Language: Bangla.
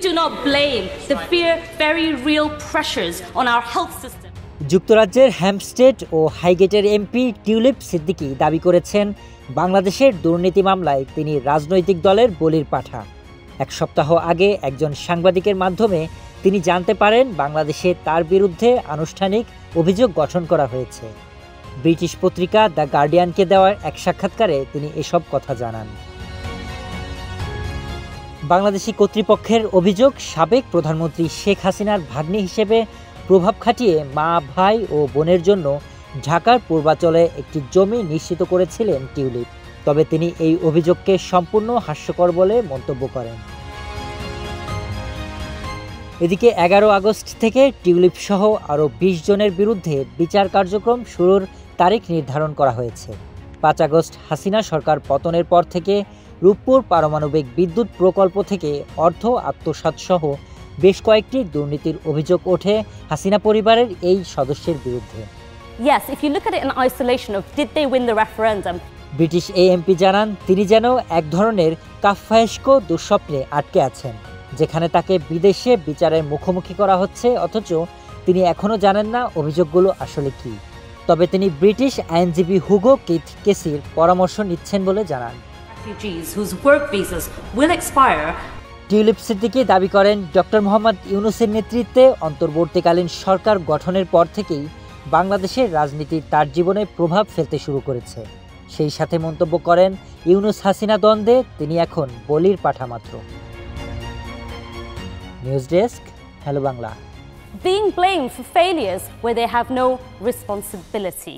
do not blame the very real pressures on our health system. যুক্তরাজ্যের হ্যাম্পস্টেড ও হাইগেটের এমপি টিউলিপ সিদ্দিকী দাবি করেছেন বাংলাদেশের দুর্নীতি মামলায় তিনি রাজনৈতিক দলের বলির পাঠা। এক সপ্তাহ আগে একজন সাংবাদিকের মাধ্যমে তিনি জানতে পারেন বাংলাদেশে তার বিরুদ্ধে আনুষ্ঠানিক অভিযোগ গঠন করা হয়েছে। ব্রিটিশ পত্রিকা দ্য গার্ডিয়ানকে দেওয়া এক সাক্ষাৎকারে তিনি এসব কথা জানান। বাংলাদেশি কর্তৃপক্ষের অভিযোগ, সাবেক প্রধানমন্ত্রী শেখ হাসিনার ভাগ্নি হিসেবে প্রভাব খাটিয়ে মা, ভাই ও বোনের জন্য ঢাকার পূর্বাঞ্চলে একটি জমি নিশ্চিত করেছিলেন টিউলিপ। তবে তিনি এই অভিযোগকে সম্পূর্ণ হাস্যকর বলে মন্তব্য করেন। এদিকে 11 আগস্ট থেকে টিউলিপ সহ আরও 20 জনের বিরুদ্ধে বিচার কার্যক্রম শুরুর তারিখ নির্ধারণ করা হয়েছে। 5 আগস্ট হাসিনা সরকার পতনের পর থেকে রূপপুর পারমাণবিক বিদ্যুৎ প্রকল্প থেকে অর্থ আত্মসাৎ সহ বেশ কয়েকটি দুর্নীতির অভিযোগ ওঠে হাসিনা পরিবারের এই সদস্যের বিরুদ্ধে। Yes, if you look at it in isolation of did they win the referendum? British এই এমপি জানান তিনি যেন এক ধরনের কাফফায়েস্কো দুঃস্বপ্নে আটকে আছেন, যেখানে তাকে বিদেশে বিচারের মুখোমুখি করা হচ্ছে, অথচ তিনি এখনও জানেন না অভিযোগগুলো আসলে কি। তবে তিনি ব্রিটিশ আইনজীবী হুগো কিথ কেসির পরামর্শ নিচ্ছেন বলে জানান। টিউলিপ সিদ্দিকী দাবি করেন ডক্টর মোহাম্মদ ইউনূসের নেতৃত্বে অন্তর্বর্তীকালীন সরকার গঠনের পর থেকেই বাংলাদেশের রাজনীতি তার জীবনে প্রভাব ফেলতে শুরু করেছে। সেই সাথে মন্তব্য করেন ইউনূস হাসিনা দ্বন্দ্বে তিনি এখন বলির পাঠা মাত্র। News desk, hello Bangla. Being blamed for failures where they have no responsibility.